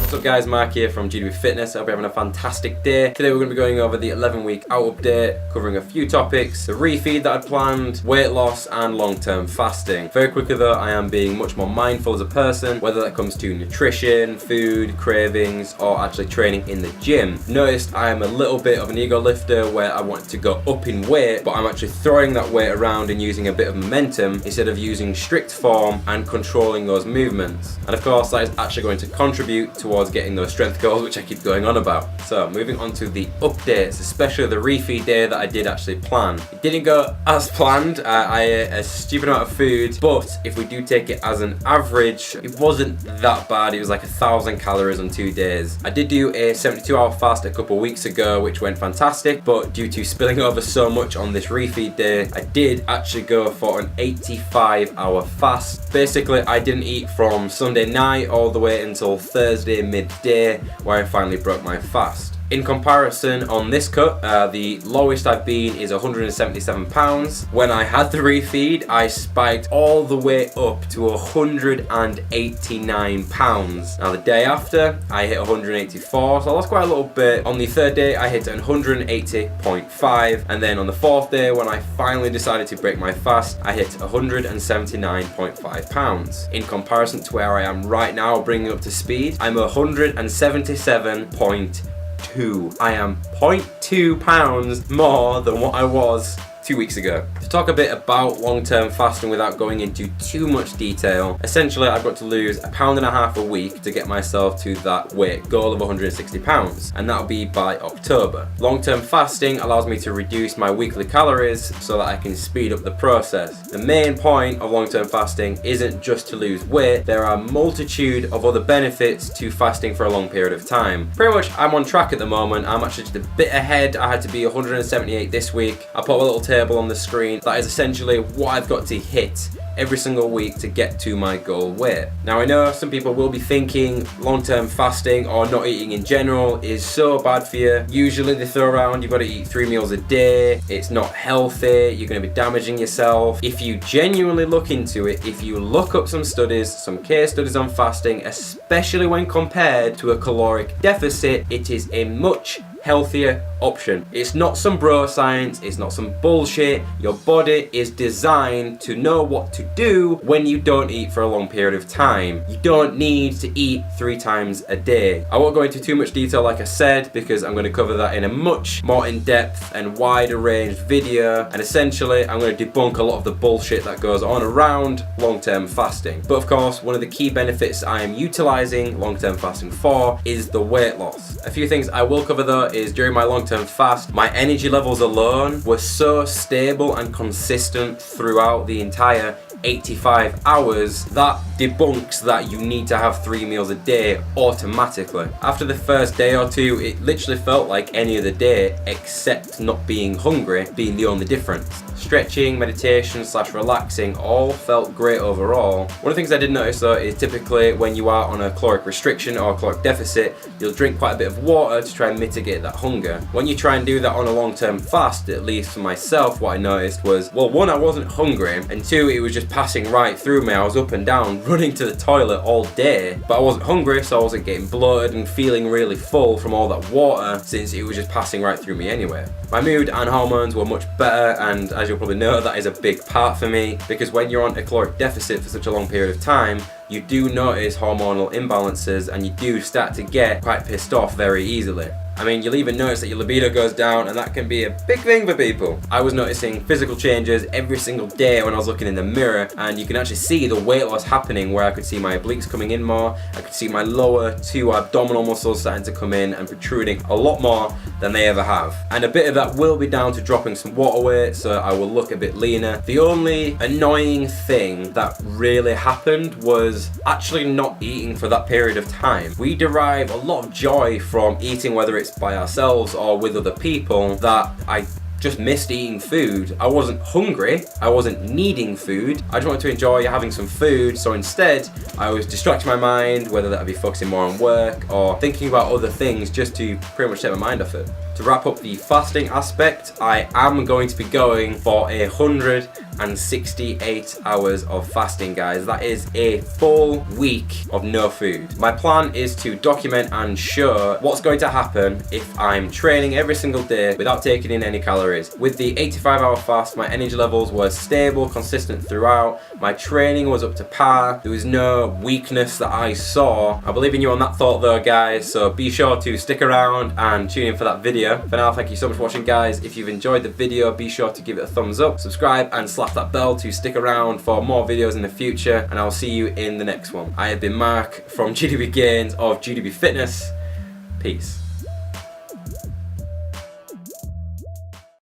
What's up guys, Mark here from GW Fitness. I hope you're having a fantastic day. Today we're going to be going over the 11-week out update, covering a few topics, the refeed that I'd planned, weight loss and long-term fasting. Very quickly though, I am being much more mindful as a person, whether that comes to nutrition, food, cravings or actually training in the gym. Noticed I am a little bit of an ego lifter where I want to go up in weight, but I'm actually throwing that weight around and using a bit of momentum instead of using strict form and controlling those movements. And of course that is actually going to contribute towards getting those strength goals, which I keep going on about. So moving on to the updates, especially the refeed day that I did actually plan. It didn't go as planned. I ate a stupid amount of food, but if we do take it as an average, it wasn't that bad. It was like 1,000 calories on 2 days. I did do a 72-hour fast a couple weeks ago, which went fantastic, but due to spilling over so much on this refeed day, I did actually go for an 85-hour fast. Basically, I didn't eat from Sunday night all the way until Thursday midday, where I finally broke my fast. In comparison, on this cut, the lowest I've been is 177 pounds. When I had the refeed, I spiked all the way up to 189 pounds. Now the day after, I hit 184, so I lost quite a little bit. On the third day, I hit 180.5, and then on the fourth day, when I finally decided to break my fast, I hit 179.5 pounds. In comparison to where I am right now, bringing up to speed, I'm 177.2. I am 0.2 pounds more than what I was 2 weeks ago. To talk a bit about long-term fasting without going into too much detail, essentially I've got to lose 1.5 pounds a week to get myself to that weight goal of 160 pounds, and that'll be by October. Long-term fasting allows me to reduce my weekly calories so that I can speed up the process. The main point of long-term fasting isn't just to lose weight. There are a multitude of other benefits to fasting for a long period of time. Pretty much I'm on track at the moment. I'm actually just a bit ahead. I had to be 178 this week. I put a little table on the screen. That is essentially what I've got to hit every single week to get to my goal weight. Now I know some people will be thinking long-term fasting or not eating in general is so bad for you. Usually they throw around you've got to eat 3 meals a day, it's not healthy, you're going to be damaging yourself. If you genuinely look into it, if you look up some studies, some case studies on fasting, especially when compared to a caloric deficit, it is a much healthier option. It's not some bro science, it's not some bullshit. Your body is designed to know what to do when you don't eat for a long period of time. You don't need to eat 3 times a day. I won't go into too much detail like I said, because I'm going to cover that in a much more in-depth and wider range video, and essentially I'm going to debunk a lot of the bullshit that goes on around long-term fasting. But of course, one of the key benefits I am utilizing long-term fasting for is the weight loss. A few things I will cover though is during my long-term fast, my energy levels alone were so stable and consistent throughout the entire 85 hours that debunks that you need to have 3 meals a day automatically. After the first day or two, it literally felt like any other day except not being hungry being the only difference. Stretching, meditation / relaxing all felt great overall. One of the things I did notice though is typically when you are on a caloric restriction or a caloric deficit, you'll drink quite a bit of water to try and mitigate that hunger. When you try and do that on a long-term fast, at least for myself, what I noticed was, well, 1, I wasn't hungry, and 2, it was just passing right through me. I was up and down, running to the toilet all day, but I wasn't hungry, so I wasn't getting bloated and feeling really full from all that water, since it was just passing right through me anyway. My mood and hormones were much better, and as you'll probably know, that is a big part for me, because when you're on a caloric deficit for such a long period of time, you do notice hormonal imbalances and you do start to get quite pissed off very easily. I mean, you'll even notice that your libido goes down, and that can be a big thing for people. I was noticing physical changes every single day when I was looking in the mirror, and you can actually see the weight loss happening where I could see my obliques coming in more, I could see my lower 2 abdominal muscles starting to come in and protruding a lot more than they ever have. And a bit of that will be down to dropping some water weight, so I will look a bit leaner. The only annoying thing that really happened was actually not eating for that period of time. We derive a lot of joy from eating, whether it's by ourselves or with other people, that I just missed eating food. I wasn't hungry, I wasn't needing food, I just wanted to enjoy having some food, so instead I was distracting my mind, whether that be focusing more on work or thinking about other things just to pretty much take my mind off it. To wrap up the fasting aspect, I am going to be going for 168 hours of fasting, guys. That is a full week of no food. My plan is to document and show what's going to happen if I'm training every single day without taking in any calories. With the 85-hour fast, my energy levels were stable, consistent throughout. My training was up to par. There was no weakness that I saw. I believe in you on that thought though, guys, so be sure to stick around and tune in for that video. For now, thank you so much for watching, guys. If you've enjoyed the video, be sure to give it a thumbs up, subscribe and slap that bell to stick around for more videos in the future, and I'll see you in the next one. I have been Mark from GWGains of GW Fitness. Peace.